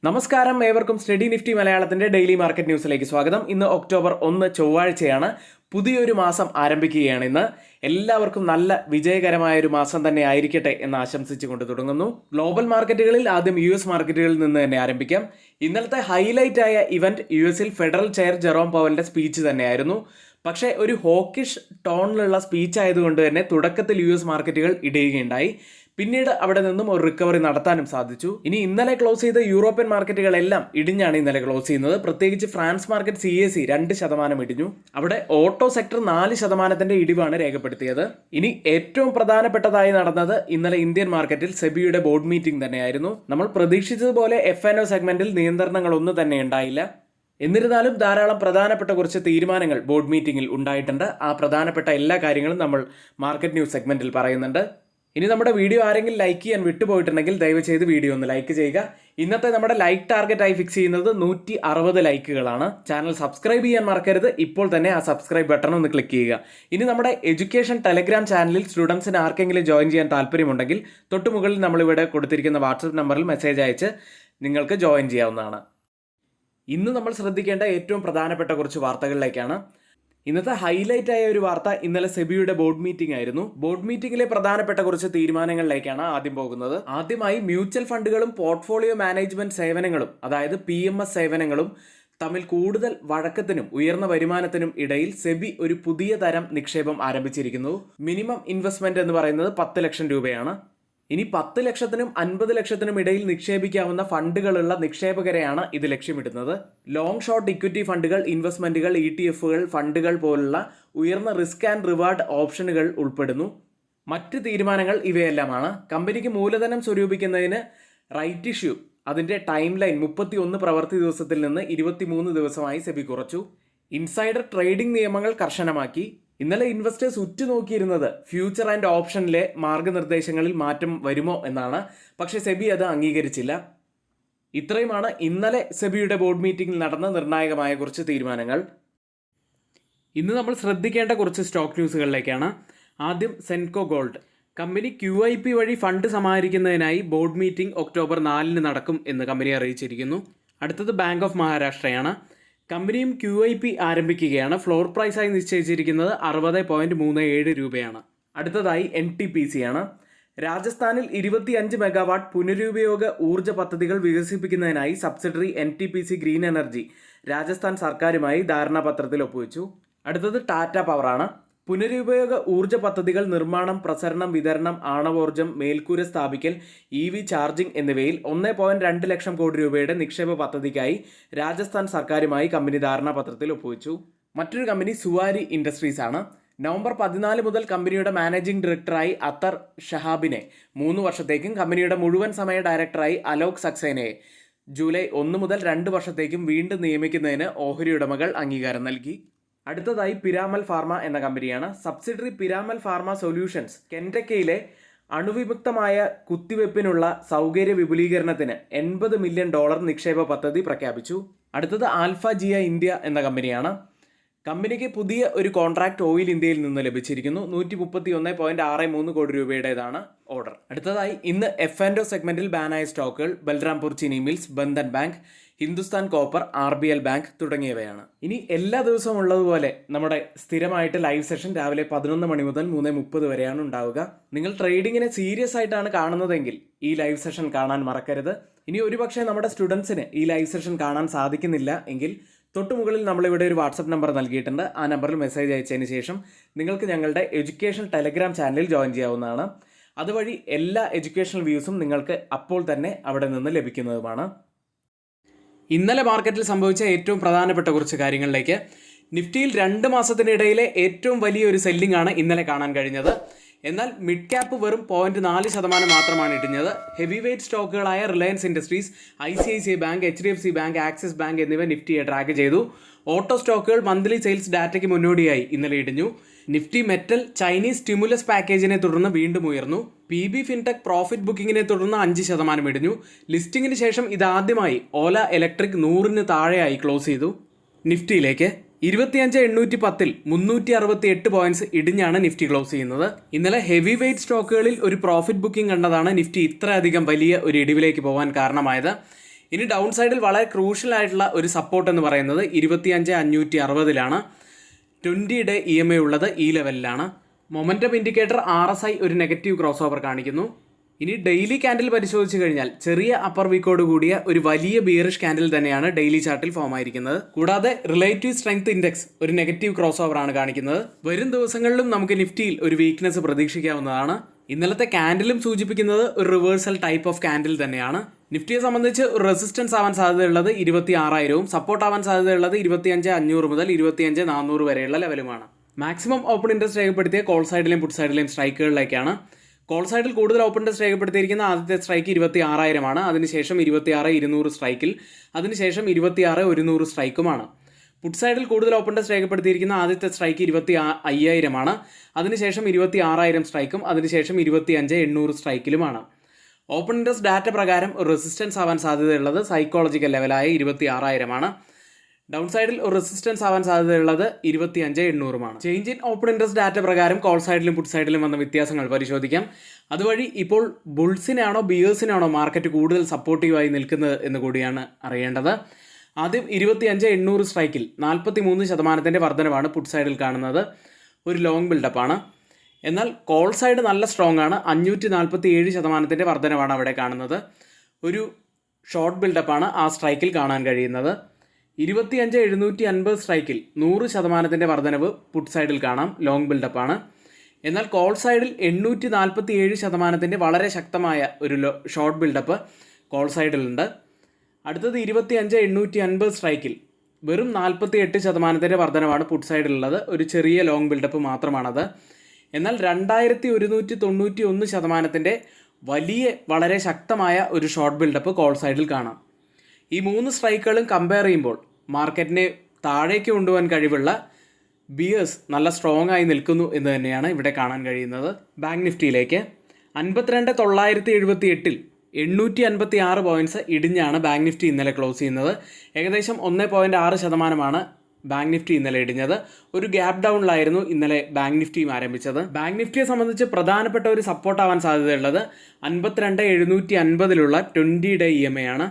നമസ്കാരം, ഏവർക്കും study Nifty മലയാളത്തിന്റെ ഡെയിലി മാർക്കറ്റ് ന്യൂസിലേക്ക് സ്വാഗതം. ഇന്ന് ഒക്ടോബർ 1 ചൊവ്വാഴ്ചയാണ്. പുതിയൊരു മാസം ആരംഭിക്കുകയാണ്. ഇന്ന് എല്ലാവർക്കും നല്ല വിജയകരമായ ഒരു മാസം തന്നെ ആയിരിക്കട്ടെ എന്ന് ആശംസിച്ചുകൊണ്ട് തുടങ്ങുന്നു. ഗ്ലോബൽ മാർക്കറ്റുകളിൽ ആദ്യം US മാർക്കറ്റുകളിൽ നിന്ന് തന്നെ ആരംഭിക്കാം. ഇന്നലത്തെ ഹൈലൈറ്റ് ആയ event US federal chair Jerome പവലിന്റെ സ്പീച്ച് തന്നെയായിരുന്നു. പക്ഷേ ഒരു ഹോക്കിഷ് ടോണിലുള്ള സ്പീച്ച് ആയതുകൊണ്ട് തന്നെ തുടക്കത്തിൽ US മാർക്കറ്റുകൾ ഇടിയുകയുണ്ടായി. പിന്നീട് അവിടെ നിന്നും ഒരു റിക്കവറി നടത്താനും സാധിച്ചു. ഇനി ഇന്നലെ ക്ലോസ് ചെയ്ത യൂറോപ്യൻ മാർക്കറ്റുകളെല്ലാം ഇടിഞ്ഞാണ് ഇന്നലെ ക്ലോസ് ചെയ്യുന്നത്. പ്രത്യേകിച്ച് ഫ്രാൻസ് മാർക്കറ്റ് CAC 2% ഇടിഞ്ഞു. അവിടെ ഓട്ടോ സെക്ടർ 4% ഇടിവാണ് രേഖപ്പെടുത്തിയത്. ഇനി ഏറ്റവും പ്രധാനപ്പെട്ടതായി നടന്നത് ഇന്നലെ ഇന്ത്യൻ മാർക്കറ്റിൽ സെബിയുടെ ബോർഡ് മീറ്റിംഗ് തന്നെയായിരുന്നു. നമ്മൾ പ്രതീക്ഷിച്ചതുപോലെ F&O സെഗ്മെന്റിൽ നിയന്ത്രണങ്ങളൊന്നും തന്നെ ഉണ്ടായില്ല. എന്നിരുന്നാലും ധാരാളം പ്രധാനപ്പെട്ട കുറച്ച് തീരുമാനങ്ങൾ ബോർഡ് മീറ്റിംഗിൽ ഉണ്ടായിട്ടുണ്ട്. ആ പ്രധാനപ്പെട്ട എല്ലാ കാര്യങ്ങളും നമ്മൾ മാർക്കറ്റ് ന്യൂസ് സെഗ്മെന്റിൽ പറയുന്നുണ്ട്. ഇനി നമ്മുടെ വീഡിയോ ആരെങ്കിലും ലൈക്ക് ചെയ്യാൻ വിട്ടുപോയിട്ടുണ്ടെങ്കിൽ ദയവ് ചെയ്ത് വീഡിയോ ഒന്ന് ലൈക്ക് ചെയ്യുക. ഇന്നത്തെ നമ്മുടെ ലൈക്ക് ടാർഗറ്റായി ഫിക്സ് ചെയ്യുന്നത് 160 ലൈക്കുകളാണ്. ചാനൽ സബ്സ്ക്രൈബ് ചെയ്യാൻ മറക്കരുത്. ഇപ്പോൾ തന്നെ ആ സബ്സ്ക്രൈബ് ബട്ടൺ ഒന്ന് ക്ലിക്ക് ചെയ്യുക. ഇനി നമ്മുടെ എഡ്യൂക്കേഷൻ ടെലഗ്രാം ചാനലിൽ സ്റ്റുഡൻസിന് ആർക്കെങ്കിലും ജോയിൻ ചെയ്യാൻ താല്പര്യമുണ്ടെങ്കിൽ തൊട്ടുമുകളിൽ നമ്മളിവിടെ കൊടുത്തിരിക്കുന്ന വാട്സപ്പ് നമ്പറിൽ മെസ്സേജ് അയച്ച് നിങ്ങൾക്ക് ജോയിൻ ചെയ്യാവുന്നതാണ്. ഇന്ന് നമ്മൾ ശ്രദ്ധിക്കേണ്ട ഏറ്റവും പ്രധാനപ്പെട്ട കുറച്ച് വാർത്തകളിലേക്കാണ്. ഇന്നത്തെ ഹൈലൈറ്റ് ആയ ഒരു വാർത്ത ഇന്നലെ സെബിയുടെ ബോർഡ് മീറ്റിംഗ് ആയിരുന്നു. ബോർഡ് മീറ്റിംഗിലെ പ്രധാനപ്പെട്ട കുറച്ച് തീരുമാനങ്ങളിലേക്കാണ് ആദ്യം പോകുന്നത്. ആദ്യമായി മ്യൂച്വൽ ഫണ്ടുകളും പോർട്ട്ഫോളിയോ മാനേജ്മെന്റ് സേവനങ്ങളും, അതായത് PMS സേവനങ്ങളും തമ്മിൽ കൂടുതൽ വഴക്കത്തിനും ഉയർന്ന വരുമാനത്തിനും ഇടയിൽ സെബി ഒരു പുതിയ തരം നിക്ഷേപം ആരംഭിച്ചിരിക്കുന്നു. മിനിമം ഇൻവെസ്റ്റ്മെന്റ് എന്ന് പറയുന്നത് 10 ലക്ഷം രൂപയാണ്. ഇനി 10 ലക്ഷത്തിനും 50 ലക്ഷത്തിനും ഇടയിൽ നിക്ഷേപിക്കാവുന്ന ഫണ്ടുകളുള്ള നിക്ഷേപകരെയാണ് ഇത് ലക്ഷ്യമിടുന്നത്. ലോങ് ഷോർട്ട് ഇക്വിറ്റി ഫണ്ടുകൾ, ഇൻവെസ്റ്റ്മെന്റുകൾ, ETF-കൾ, ഫണ്ടുകൾ പോലുള്ള ഉയർന്ന റിസ്ക് ആൻഡ് റിവാർഡ് ഓപ്ഷനുകൾ ഉൾപ്പെടുന്നു. മറ്റ് തീരുമാനങ്ങൾ ഇവയെല്ലാമാണ്. കമ്പനിക്ക് മൂലധനം സ്വരൂപിക്കുന്നതിന് റൈറ്റ് ഇഷ്യൂ അതിന്റെ ടൈം ലൈൻ 31 പ്രവൃത്തി ദിവസത്തിൽ നിന്ന് 23 ദിവസമായി സെബി കുറച്ചു. ഇൻസൈഡർ ട്രേഡിംഗ് നിയമങ്ങൾ കർശനമാക്കി. ഇന്നലെ ഇൻവെസ്റ്റേഴ്സ് ഉറ്റുനോക്കിയിരുന്നത് ഫ്യൂച്ചർ ആൻഡ് ഓപ്ഷനിലെ മാർഗനിർദ്ദേശങ്ങളിൽ മാറ്റം വരുമോ എന്നാണ്. പക്ഷേ സെബി അത് അംഗീകരിച്ചില്ല. ഇത്രയുമാണ് ഇന്നലെ സെബിയുടെ ബോർഡ് മീറ്റിംഗിൽ നടന്ന നിർണായകമായ കുറച്ച് തീരുമാനങ്ങൾ. ഇന്ന് നമ്മൾ ശ്രദ്ധിക്കേണ്ട കുറച്ച് സ്റ്റോക്ക് ന്യൂസുകളിലേക്കാണ്. ആദ്യം സെൻകോ ഗോൾഡ്. കമ്പനി QIP വഴി ഫണ്ട് സമാഹരിക്കുന്നതിനായി ബോർഡ് മീറ്റിംഗ് ഒക്ടോബർ 4 നടക്കും എന്ന് കമ്പനി അറിയിച്ചിരിക്കുന്നു. അടുത്തത് ബാങ്ക് ഓഫ് മഹാരാഷ്ട്രയാണ്. കമ്പനിയും QIP ആരംഭിക്കുകയാണ്. ഫ്ലോർ പ്രൈസായി നിശ്ചയിച്ചിരിക്കുന്നത് 60.37 രൂപയാണ്. അടുത്തതായി NTPC ആണ്. രാജസ്ഥാനിൽ 25 മെഗാവാട്ട് പുനരുപയോഗ ഊർജ്ജ പദ്ധതികൾ വികസിപ്പിക്കുന്നതിനായി subsidiary NTPC green energy Rajasthan സർക്കാരുമായി ധാരണാപത്രത്തിൽ ഒപ്പുവെച്ചു. അടുത്തത് ടാറ്റ പവറാണ്. പുനരുപയോഗ ഊർജ്ജ പദ്ധതികൾ, നിർമ്മാണം, പ്രസരണം, വിതരണം, ആണവോർജ്ജം, മേൽക്കൂര സ്ഥാപിക്കൽ, EV ചാർജിംഗ് എന്നിവയിൽ 1.2 ലക്ഷം കോടി രൂപയുടെ നിക്ഷേപ പദ്ധതിക്കായി രാജസ്ഥാൻ സർക്കാരുമായി കമ്പനി ധാരണാപത്രത്തിൽ ഒപ്പുവെച്ചു. മറ്റൊരു കമ്പനി സുവാരി ഇൻഡസ്ട്രീസ് ആണ്. നവംബർ 14 മുതൽ കമ്പനിയുടെ മാനേജിംഗ് ഡയറക്ടറായി അത്തർ ഷഹാബിനെ 3 വർഷത്തേക്കും കമ്പനിയുടെ മുഴുവൻ സമയ ഡയറക്ടറായി അലോക് സക്സേനയെ ജൂലൈ 1 മുതൽ 2 വർഷത്തേക്കും വീണ്ടും നിയമിക്കുന്നതിന് ഓഹരി ഉടമകൾ അംഗീകാരം നൽകി. അടുത്തതായി പിരാമൽ ഫാർമ എന്ന കമ്പനിയാണ്. സബ്സിഡറി പിരാമൽ ഫാർമ സൊല്യൂഷൻസ് കെൻറ്റക്കിയിലെ അണുവിമുക്തമായ കുത്തിവെപ്പിനുള്ള സൗകര്യ വിപുലീകരണത്തിന് $80 മില്യൺ നിക്ഷേപ പദ്ധതി പ്രഖ്യാപിച്ചു. അടുത്തത് ആൽഫ ജിയ ഇന്ത്യ എന്ന കമ്പനിയാണ്. കമ്പനിക്ക് പുതിയ ഒരു കോൺട്രാക്ട് ഓയിൽ ഇന്ത്യയിൽ നിന്ന് ലഭിച്ചിരിക്കുന്നു. 131.63 കോടി രൂപയുടേതാണ് ഓർഡർ. അടുത്തതായി ഇന്ന് F&O സെഗ്മെന്റിൽ ബാനായ സ്റ്റോക്കുകൾ Balrampur Chini mills, Bandhan bank, Hindustan copper, RBL bank തുടങ്ങിയവയാണ്. ഇനി എല്ലാ ദിവസവും ഉള്ളതുപോലെ നമ്മുടെ സ്ഥിരമായിട്ട് ലൈവ് സെഷൻ രാവിലെ 11 മണി മുതൽ 3:30 വരെയാണ് ഉണ്ടാവുക. നിങ്ങൾ ട്രേഡിങ്ങിനെ സീരിയസ് ആയിട്ടാണ് കാണുന്നതെങ്കിൽ ഈ ലൈവ് സെഷൻ കാണാൻ മറക്കരുത്. ഇനി ഒരുപക്ഷെ നമ്മുടെ സ്റ്റുഡൻസിന് ഈ ലൈവ് സെഷൻ കാണാൻ സാധിക്കുന്നില്ല എങ്കിൽ തൊട്ടുമുകളിൽ നമ്മളിവിടെ ഒരു വാട്സപ്പ് നമ്പർ നൽകിയിട്ടുണ്ട്. ആ നമ്പറിൽ മെസ്സേജ് അയച്ചതിന് ശേഷം നിങ്ങൾക്ക് ഞങ്ങളുടെ എഡ്യൂക്കേഷൻ ടെലഗ്രാം ചാനലിൽ ജോയിൻ ചെയ്യാവുന്നതാണ്. അതുവഴി എല്ലാ എഡ്യൂക്കേഷണൽ വ്യൂസും നിങ്ങൾക്ക് അപ്പോൾ തന്നെ അവിടെ നിന്ന് ലഭിക്കുന്നതുമാണ്. ഇന്നലെ മാർക്കറ്റിൽ സംഭവിച്ച ഏറ്റവും പ്രധാനപ്പെട്ട കുറച്ച് കാര്യങ്ങളിലേക്ക്. നിഫ്റ്റിയിൽ 2 മാസത്തിനിടയിലെ ഏറ്റവും വലിയൊരു സെല്ലിംഗ് ആണ് ഇന്നലെ കാണാൻ കഴിഞ്ഞത്. എന്നാൽ മിഡ് ക്യാപ്പ് വെറും 0.4% മാത്രമാണ് ഇടിഞ്ഞത്. ഹെവി വെയ്റ്റ് സ്റ്റോക്കുകളായ Reliance Industries, ICICI bank, HDFC bank, Axis bank എന്നിവ നിഫ്റ്റിയെ ട്രാക്ക് ചെയ്തു. ഓട്ടോ സ്റ്റോക്കുകൾ മന്ത്ലി സെയിൽസ് ഡാറ്റയ്ക്ക് മുന്നോടിയായി ഇന്നലെ ഇടിഞ്ഞു. നിഫ്റ്റി മെറ്റൽ ചൈനീസ് സ്റ്റിമുലസ് പാക്കേജിനെ തുടർന്ന് വീണ്ടും ഉയർന്നു. PB ഫിൻടെക് പ്രോഫിറ്റ് ബുക്കിങ്ങിനെ തുടർന്ന് 5% ഇടിഞ്ഞു. ലിസ്റ്റിംഗിന് ശേഷം ഇതാദ്യമായി ഓല ഇലക്ട്രിക് 100-ന് താഴെയായി ക്ലോസ് ചെയ്തു. നിഫ്റ്റിയിലേക്ക് 25,810 368 പോയിന്റ്സ് ഇടിഞ്ഞാണ് നിഫ്റ്റി ക്ലോസ് ചെയ്യുന്നത്. ഇന്നലെ ഹെവി വെയ്റ്റ് സ്റ്റോക്കുകളിൽ ഒരു പ്രോഫിറ്റ് ബുക്കിംഗ് കണ്ടതാണ് നിഫ്റ്റി ഇത്രയധികം വലിയ ഒരു ഇടിവിലേക്ക് പോകാൻ കാരണമായത്. ഇനി ഡൗൺ സൈഡിൽ വളരെ ക്രൂഷ്യൽ ആയിട്ടുള്ള ഒരു സപ്പോർട്ട് എന്ന് പറയുന്നത് 25,560 20 ഡേ EMA ഉള്ളത് ഈ ലെവലിലാണ്. മൊമെന്റം ഇൻഡിക്കേറ്റർ RSI ഒരു നെഗറ്റീവ് ക്രോസ് ഓവർ കാണിക്കുന്നു. ഇനി ഡെയിലി ക്യാൻഡിൽ പരിശോധിച്ച് കഴിഞ്ഞാൽ ചെറിയ അപ്പർ വീക്കോട് കൂടിയ ഒരു വലിയ ബിയറിഷ് ക്യാൻഡിൽ തന്നെയാണ് ഡെയിലി ചാർട്ടിൽ ഫോം ആയിരിക്കുന്നത്. കൂടാതെ റിലേറ്റീവ് സ്ട്രെങ്ത് ഇൻഡെക്സ് ഒരു നെഗറ്റീവ് ക്രോസ് ഓവർ ആണ് കാണിക്കുന്നത്. വരും ദിവസങ്ങളിലും നമുക്ക് നിഫ്റ്റിയിൽ ഒരു വീക്ക്നെസ് പ്രതീക്ഷിക്കാവുന്നതാണ്. ഇന്നലത്തെ ക്യാൻഡിലും സൂചിപ്പിക്കുന്നത് ഒരു റിവേഴ്സൽ ടൈപ്പ് ഓഫ് ക്യാൻഡിൽ തന്നെയാണ്. നിഫ്റ്റിയെ സംബന്ധിച്ച് ഒരു റെസിസ്റ്റൻസ് ആവാൻ സാധ്യതയുള്ളത് 26,000 സപ്പോർട്ട് ആവാൻ സാധ്യതയുള്ളത് 25,500 മുതൽ 25,400 വരെയുള്ള ലെവലുമാണ്. മാക്സിമം ഓപ്പൺ ഇൻട്രസ്റ്റ് രേഖപ്പെടുത്തിയ കോൾ സൈഡിലെയും പുട്ട് സൈഡിലെയും സ്ട്രൈക്കുകളിലേക്കാണ്. കോൾ സൈഡിൽ കൂടുതൽ ഓപ്പൺ ഇൻട്രസ്റ്റ് രേഖപ്പെടുത്തിയിരിക്കുന്ന ആദ്യത്തെ സ്ട്രൈക്ക് 26,000 അതിനുശേഷം 26,200 സ്ട്രൈക്കിൽ, അതിനുശേഷം 26,100 സ്ട്രൈക്കുമാണ്. പുട്ട് സൈഡിൽ കൂടുതൽ ഓപ്പൺ ഇൻട്രസ്റ്റ് രേഖപ്പെടുത്തിയിരിക്കുന്ന ആദ്യത്തെ സ്ട്രൈക്ക് 25,000 അതിനുശേഷം 26,000 സ്ട്രൈക്കും, അതിനുശേഷം 25,800 സ്ട്രൈക്കിലുമാണ്. ഓപ്പൺ ഇൻട്രസ്റ്റ് ഡാറ്റ പ്രകാരം ഒരു റെസിസ്റ്റൻസ് ആവാൻ സാധ്യതയുള്ളത് സൈക്കോളജിക്കൽ ലെവലായ 26,000 ഡൗൺ സൈഡിൽ ഒരു റെസിസ്റ്റൻസ് ആവാൻ സാധ്യതയുള്ളത് 25,800 change in open interest data പ്രകാരം കോൾ സൈഡിലും പുട്ട് സൈഡിലും വന്ന വ്യത്യാസങ്ങൾ പരിശോധിക്കാം. അതുവഴി ഇപ്പോൾ ബുൾസിനാണോ ബിയേഴ്സിനാണോ മാർക്കറ്റ് കൂടുതൽ സപ്പോർട്ടീവായി നിൽക്കുന്നത് എന്ന് കൂടിയാണ് അറിയേണ്ടത്. ആദ്യം 25,800 സ്ട്രൈക്കിൽ 43% വർധനവാണ് പുട്ട് സൈഡിൽ കാണുന്നത്. ഒരു ലോങ് ബിൽഡപ്പാണ്. എന്നാൽ കോൾ സൈഡ് നല്ല സ്ട്രോങ് ആണ്. 547% വർധനവാണ് അവിടെ കാണുന്നത്. ഒരു ഷോർട്ട് ബിൽഡപ്പാണ് ആ സ്ട്രൈക്കിൽ കാണാൻ കഴിയുന്നത്. 25,750 സ്ട്രൈക്കിൽ 100% വർധനവ് പുട്ട് സൈഡിൽ കാണാം. ലോങ് ബിൽഡപ്പാണ്. എന്നാൽ കോൾ സൈഡിൽ 847% വളരെ ശക്തമായ ഒരു ഷോർട്ട് ബിൽഡപ്പ് കോൾ സൈഡിലുണ്ട്. അടുത്തത് 25,850 സ്ട്രൈക്കിൽ വെറും 48% വർധനവാണ് പുട്ട് സൈഡിലുള്ളത്. ഒരു ചെറിയ ലോങ് ബിൽഡപ്പ് മാത്രമാണത്. എന്നാൽ 2,191% വലിയ വളരെ ശക്തമായ ഒരു ഷോർട്ട് ബിൽഡപ്പ് കോൾ സൈഡിൽ കാണാം. ഈ 3 സ്ട്രൈക്കുകളും കമ്പയർ ചെയ്യുമ്പോൾ മാർക്കറ്റിനെ താഴേക്ക് കൊണ്ടുപോകാൻ കഴിവുള്ള ബിയേഴ്സ് നല്ല സ്ട്രോങ് ആയി നിൽക്കുന്നു എന്ന് തന്നെയാണ് ഇവിടെ കാണാൻ കഴിയുന്നത്. ബാങ്ക് നിഫ്റ്റിയിലേക്ക് 52,978 856 പോയിന്റ്സ് ഇടിഞ്ഞാണ് ബാങ്ക് നിഫ്റ്റി ഇന്നലെ ക്ലോസ് ചെയ്യുന്നത്. ഏകദേശം 1.6% ബാങ്ക് നിഫ്റ്റി ഇന്നലെ ഇടിഞ്ഞത്. ഒരു ഗ്യാപ് ഡൗണിലായിരുന്നു ഇന്നലെ ബാങ്ക് നിഫ്റ്റിയും ആരംഭിച്ചത്. ബാങ്ക് നിഫ്റ്റിയെ സംബന്ധിച്ച് പ്രധാനപ്പെട്ട ഒരു സപ്പോർട്ട് ആവാൻ സാധ്യതയുള്ളത് 52,750 20 ഡേ EMA ആണ്.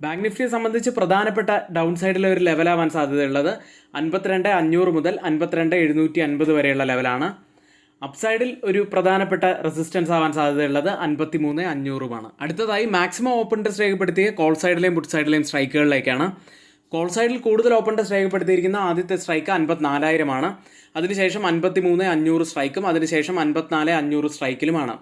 ബാങ്ക് നിഫ്റ്റിയെ സംബന്ധിച്ച് പ്രധാനപ്പെട്ട ഡൗൺ സൈഡിലെ ഒരു ലെവലാവാൻ സാധ്യതയുള്ളത് 52,500 മുതൽ 52,750 വരെയുള്ള ലെവലാണ്. അപ്സൈഡിൽ ഒരു പ്രധാനപ്പെട്ട റെസിസ്റ്റൻസ് ആവാൻ സാധ്യതയുള്ളത് 53,500 അടുത്തതായി മാക്സിമം ഓപ്പൺ ഇൻട്രസ്റ്റ് രേഖപ്പെടുത്തിയ കോൾ സൈഡിലെയും പുട്ട് സൈഡിലെയും സ്ട്രൈക്കുകളിലേക്കാണ്. കോൾ സൈഡിൽ കൂടുതൽ ഓപ്പൺ ഇൻട്രസ്റ്റ് രേഖപ്പെടുത്തിയിരിക്കുന്ന ആദ്യത്തെ സ്ട്രൈക്ക് 54,000 അതിനുശേഷം 53,500 സ്ട്രൈക്കും, അതിനുശേഷം 54,500 സ്ട്രൈക്കിലുമാണ്.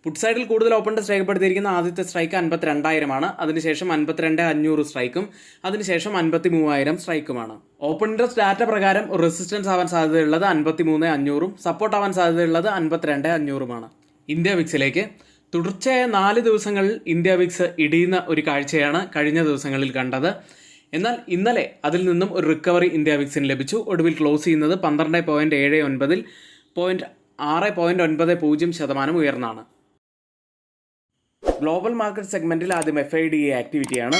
പുട്ട് സൈഡിൽ കൂടുതൽ ഓപ്പൺ ഇൻട്രസ്റ്റ് രേഖപ്പെടുത്തിയിരിക്കുന്ന ആദ്യത്തെ സ്ട്രൈക്ക് 52,000 അതിനുശേഷം 52,500 സ്ട്രൈക്കും, അതിനുശേഷം 53,000 സ്ട്രൈക്കുമാണ്. ഓപ്പൺ ഇൻട്രസ്റ്റ് ഡാറ്റ പ്രകാരം റെസിസ്റ്റൻസ് ആവാൻ സാധ്യതയുള്ളത് 53,500 സപ്പോർട്ട് ആവാൻ സാധ്യതയുള്ളത് 52,500 ഇന്ത്യ വിക്സിലേക്ക് തുടർച്ചയായ 4 ദിവസങ്ങളിൽ ഇന്ത്യ വിക്സ് ഇടിയുന്ന ഒരു കാഴ്ചയാണ് കഴിഞ്ഞ ദിവസങ്ങളിൽ കണ്ടത്. എന്നാൽ ഇന്നലെ അതിൽ നിന്നും ഒരു റിക്കവറി ഇന്ത്യ വിക്സിന് ലഭിച്ചു. ഒടുവിൽ ക്ലോസ് ചെയ്യുന്നത് 12.79 6.90% ഉയർന്നാണ്. ഗ്ലോബൽ മാർക്കറ്റ് സെഗ്മെന്റിൽ ആദ്യം FIDA ആക്ടിവിറ്റിയാണ്.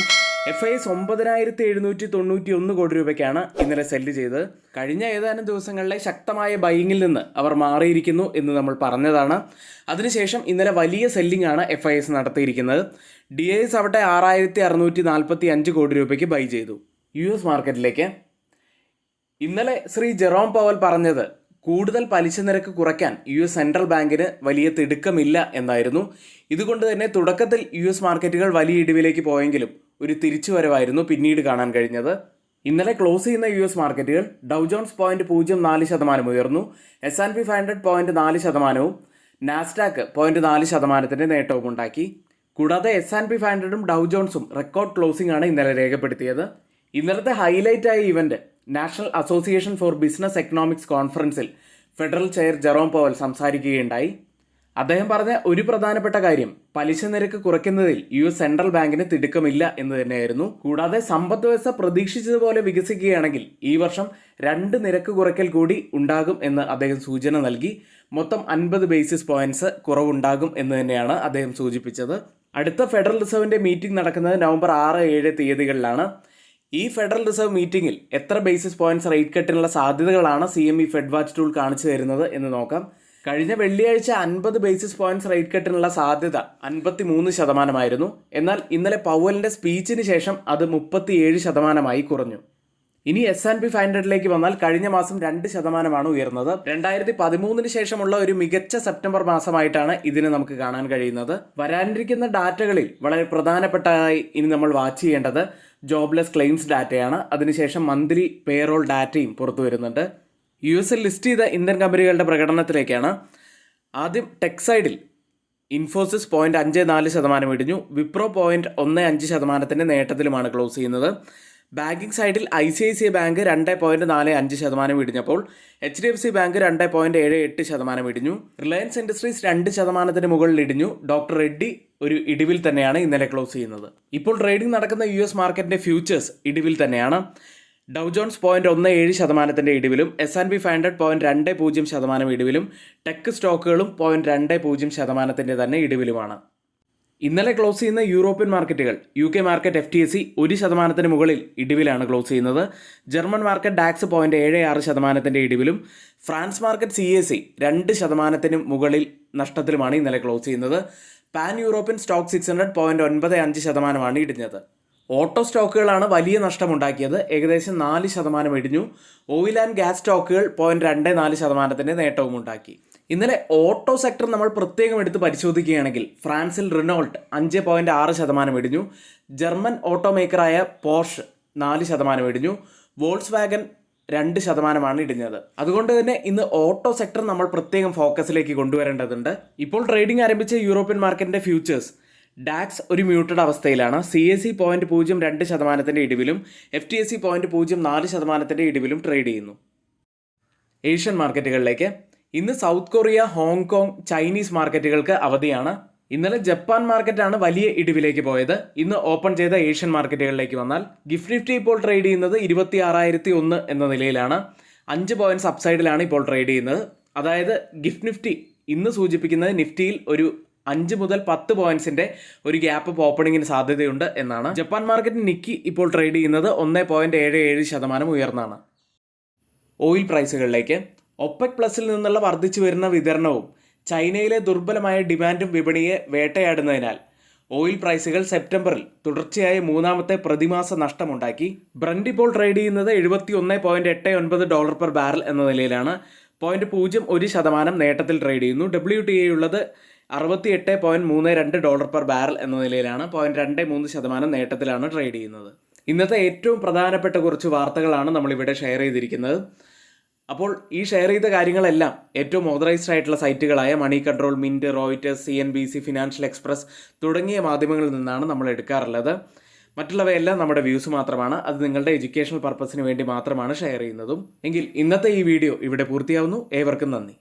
FIS 9,791 കോടി രൂപയ്ക്കാണ് ഇന്നലെ സെല്ല് ചെയ്തത്. കഴിഞ്ഞ ഏതാനും ദിവസങ്ങളിലെ ശക്തമായ ബൈയിങ്ങിൽ നിന്ന് അവർ മാറിയിരിക്കുന്നു എന്ന് നമ്മൾ പറഞ്ഞതാണ്. അതിനുശേഷം ഇന്നലെ വലിയ സെല്ലിംഗ് ആണ് FIS നടത്തിയിരിക്കുന്നത്. DIS ആവട്ടെ 6,645 കോടി രൂപയ്ക്ക് ബൈ ചെയ്തു. US മാർക്കറ്റിലേക്ക് ഇന്നലെ ശ്രീ ജെറോം പവൽ പറഞ്ഞത് കൂടുതൽ പലിശ നിരക്ക് കുറയ്ക്കാൻ US സെൻട്രൽ ബാങ്കിന് വലിയ തിടുക്കമില്ല എന്നായിരുന്നു. ഇതുകൊണ്ട് തന്നെ തുടക്കത്തിൽ US മാർക്കറ്റുകൾ വലിയ ഇടിവിലേക്ക് പോയെങ്കിലും ഒരു തിരിച്ചുവരവായിരുന്നു പിന്നീട് കാണാൻ കഴിഞ്ഞത്. ഇന്നലെ ക്ലോസ് ചെയ്യുന്ന US മാർക്കറ്റുകൾ ഡൗ ജോൺസ് 0.04% ഉയർന്നു, S&P 500 0.4%, നാസ്ഡാക്ക് 0.4% നേട്ടവും ഉണ്ടാക്കി. കൂടാതെ S&P 500ഉം ഡൗ ജോൺസും റെക്കോർഡ് ക്ലോസിംഗ് ആണ് ഇന്നലെ രേഖപ്പെടുത്തിയത്. ഇന്നലത്തെ ഹൈലൈറ്റ് ആയ event national association for business economics കോൺഫറൻസിൽ ഫെഡറൽ ചെയർ ജെറോം പവൽ സംസാരിക്കുകയുണ്ടായി. അദ്ദേഹം പറഞ്ഞ ഒരു പ്രധാനപ്പെട്ട കാര്യം പലിശ നിരക്ക് കുറയ്ക്കുന്നതിൽ US സെൻട്രൽ ബാങ്കിന് തിടുക്കമില്ല എന്ന് തന്നെയായിരുന്നു. കൂടാതെ സമ്പദ് വ്യവസ്ഥ പ്രതീക്ഷിച്ചതുപോലെ വികസിക്കുകയാണെങ്കിൽ ഈ വർഷം 2 നിരക്ക് കുറയ്ക്കൽ കൂടി ഉണ്ടാകും എന്ന് അദ്ദേഹം സൂചന നൽകി. മൊത്തം 50 ബേസിസ് പോയിന്റ്സ് കുറവുണ്ടാകും എന്ന് തന്നെയാണ് അദ്ദേഹം സൂചിപ്പിച്ചത്. അടുത്ത ഫെഡറൽ റിസർവിന്റെ മീറ്റിംഗ് നടക്കുന്നത് നവംബർ 6-7 തീയതികളിലാണ്. ഈ ഫെഡറൽ റിസർവ് മീറ്റിംഗിൽ എത്ര ബേസിസ് പോയിന്റ്സ് റേറ്റ് കട്ടിനുള്ള സാധ്യതകളാണ് CME ഫെഡ് വാച്ച് ടൂൾ കാണിച്ചു തരുന്നത് എന്ന് നോക്കാം. കഴിഞ്ഞ വെള്ളിയാഴ്ച 50 ബേസിസ് പോയിന്റ്സ് റേറ്റ് കട്ടിനുള്ള സാധ്യത 53%. എന്നാൽ ഇന്നലെ പൗവലിന്റെ സ്പീച്ചിന് ശേഷം അത് 37% കുറഞ്ഞു. ഇനി S&P 500ലേക്ക് വന്നാൽ കഴിഞ്ഞ മാസം 2% ഉയർന്നത്. 2013 ശേഷമുള്ള ഒരു മികച്ച സെപ്റ്റംബർ മാസമായിട്ടാണ് ഇതിനെ നമുക്ക് കാണാൻ കഴിയുന്നത്. വരാനിരിക്കുന്ന ഡാറ്റകളിൽ വളരെ പ്രധാനപ്പെട്ടതായി ഇനി നമ്മൾ വാച്ച് ചെയ്യേണ്ടത് ജോബ്ലെസ് ക്ലെയിംസ് ഡാറ്റയാണ്. അതിനുശേഷം മന്ത്ലി പേറോൾ ഡാറ്റയും പുറത്തു വരുന്നുണ്ട്. US ലിസ്റ്റ് ചെയ്ത ഇന്ത്യൻ കമ്പനികളുടെ പ്രകടനത്തിലേക്കാണ്. ആദ്യം ടെക് സൈഡിൽ ഇൻഫോസിസ് 0.54% ഇടിഞ്ഞു. വിപ്രോ 0.15% നേട്ടത്തിലുമാണ് ക്ലോസ് ചെയ്യുന്നത്. ബാങ്കിങ് സൈഡിൽ ICICI ബാങ്ക് 2.45% ഇടിഞ്ഞപ്പോൾ HDFC ബാങ്ക് 2.78% ഇടിഞ്ഞു. റിലയൻസ് ഇൻഡസ്ട്രീസ് 2% മുകളിൽ ഇടിഞ്ഞു. ഡോക്ടർ റെഡ്ഡി ഒരു ഇടിവിൽ തന്നെയാണ് ഇന്നലെ ക്ലോസ് ചെയ്യുന്നത്. ഇപ്പോൾ ട്രേഡിംഗ് നടക്കുന്ന US മാർക്കറ്റിന്റെ ഫ്യൂച്ചേഴ്സ് ഇടിവിൽ തന്നെയാണ്. ഡൗ ജോൺസ് 0.17% ഇടിവിലും S&P 500 0.20% ഇടിവിലും ടെക് സ്റ്റോക്കുകളും 0.20% തന്നെ ഇടിവിലുമാണ്. ഇന്നലെ ക്ലോസ് ചെയ്യുന്ന യൂറോപ്യൻ മാർക്കറ്റുകൾ UK മാർക്കറ്റ് FTSE 1% മുകളിൽ ഇടിവിലാണ് ക്ലോസ് ചെയ്യുന്നത്. ജർമ്മൻ മാർക്കറ്റ് ഡാക്സ് 0.76% ഇടിവിലും ഫ്രാൻസ് മാർക്കറ്റ് CAC 2% മുകളിൽ നഷ്ടത്തിലുമാണ് ഇന്നലെ ക്ലോസ് ചെയ്യുന്നത്. പാൻ യൂറോപ്യൻ സ്റ്റോക്ക് 600 0.95% ഇടിഞ്ഞത്. ഓട്ടോ സ്റ്റോക്കുകളാണ് വലിയ നഷ്ടമുണ്ടാക്കിയത്. ഏകദേശം 4% ഇടിഞ്ഞു. ഓയിൽ ആൻഡ് ഗ്യാസ് സ്റ്റോക്കുകൾ 0.24% നേട്ടവും ഉണ്ടാക്കി. ഇന്നലെ ഓട്ടോ സെക്ടർ നമ്മൾ പ്രത്യേകം എടുത്ത് പരിശോധിക്കുകയാണെങ്കിൽ ഫ്രാൻസിൽ റിനോൾട്ട് 5.6% ഇടിഞ്ഞു. ജർമ്മൻ ഓട്ടോ മേക്കറായ പോർഷ് 4% ഇടിഞ്ഞു. Volks Wagen 2% ഇടിഞ്ഞത്. അതുകൊണ്ട് തന്നെ ഇന്ന് ഓട്ടോ സെക്ടർ നമ്മൾ പ്രത്യേകം ഫോക്കസിലേക്ക് കൊണ്ടുവരേണ്ടതുണ്ട്. ഇപ്പോൾ ട്രേഡിംഗ് ആരംഭിച്ച യൂറോപ്യൻ മാർക്കറ്റിന്റെ ഫ്യൂച്ചേഴ്സ് ഡാക്സ് ഒരു മ്യൂട്ടഡ് അവസ്ഥയിലാണ്. CAC 0.02% ഇടിവിലും FTSE 0.04% ഇടിവിലും ട്രേഡ് ചെയ്യുന്നു. ഏഷ്യൻ മാർക്കറ്റുകളിലേക്ക് ഇന്ന് സൗത്ത് കൊറിയ, ഹോങ്കോങ്, ചൈനീസ് മാർക്കറ്റുകൾക്ക് അവധിയാണ്. ഇന്നലെ ജപ്പാൻ മാർക്കറ്റാണ് വലിയ ഇടിവിലേക്ക് പോയത്. ഇന്ന് ഓപ്പൺ ചെയ്ത ഏഷ്യൻ മാർക്കറ്റുകളിലേക്ക് വന്നാൽ ഗിഫ്റ്റ് നിഫ്റ്റി ഇപ്പോൾ ട്രേഡ് ചെയ്യുന്നത് 26,001 എന്ന നിലയിലാണ്. 5 പോയിന്റ്സ് അപ്സൈഡിലാണ് ഇപ്പോൾ ട്രേഡ് ചെയ്യുന്നത്. അതായത് ഗിഫ്റ്റ് നിഫ്റ്റി ഇന്ന് സൂചിപ്പിക്കുന്നത് നിഫ്റ്റിയിൽ ഒരു 5 മുതൽ 10 പോയിന്റ്സിന്റെ ഒരു ഗ്യാപ്പ് ഓപ്പണിങ്ങിന് സാധ്യതയുണ്ട് എന്നാണ്. ജപ്പാൻ മാർക്കറ്റ് നിക്കി ഇപ്പോൾ ട്രേഡ് ചെയ്യുന്നത് 1.77% ഉയർന്നാണ്. ഓയിൽ പ്രൈസുകളിലേക്ക് OPEC പ്ലസിൽ നിന്നുള്ള വർദ്ധിച്ചു വരുന്ന വിതരണവും ചൈനയിലെ ദുർബലമായ ഡിമാൻഡും വിപണിയെ വേട്ടയാടുന്നതിനാൽ ഓയിൽ പ്രൈസുകൾ സെപ്റ്റംബറിൽ തുടർച്ചയായ 3ാമത്തെ പ്രതിമാസ നഷ്ടമുണ്ടാക്കി. ബ്രന്റ് ഇപ്പോൾ ട്രേഡ് ചെയ്യുന്നത് $71.89 പെർ ബാരൽ എന്ന നിലയിലാണ്. 0.01% നേട്ടത്തിൽ ട്രേഡ് ചെയ്യുന്നു. WTI ഉള്ളത് $68.32 പെർ ബാരൽ എന്ന നിലയിലാണ്. 0.23% നേട്ടത്തിലാണ് ട്രേഡ് ചെയ്യുന്നത്. ഇന്നത്തെ ഏറ്റവും പ്രധാനപ്പെട്ട കുറച്ച് വാർത്തകളാണ് നമ്മളിവിടെ ഷെയർ ചെയ്തിരിക്കുന്നത്. അപ്പോൾ ഈ ഷെയർ ചെയ്ത കാര്യങ്ങളെല്ലാം ഏറ്റവും ഓതറൈസ്ഡ് ആയിട്ടുള്ള സൈറ്റുകളായ money control, mint, Reuters, CNBC, financial express തുടങ്ങിയ മാധ്യമങ്ങളിൽ നിന്നാണ് നമ്മൾ എടുക്കാറുള്ളത്. മറ്റുള്ളവയെല്ലാം നമ്മുടെ വ്യൂസ് മാത്രമാണ്. അത് നിങ്ങളുടെ എഡ്യൂക്കേഷണൽ പർപ്പസിന് വേണ്ടി മാത്രമാണ് ഷെയർ ചെയ്യുന്നതും. എങ്കിൽ ഇന്നത്തെ ഈ വീഡിയോ ഇവിടെ പൂർത്തിയാവുന്നു. ഏവർക്കും നന്ദി.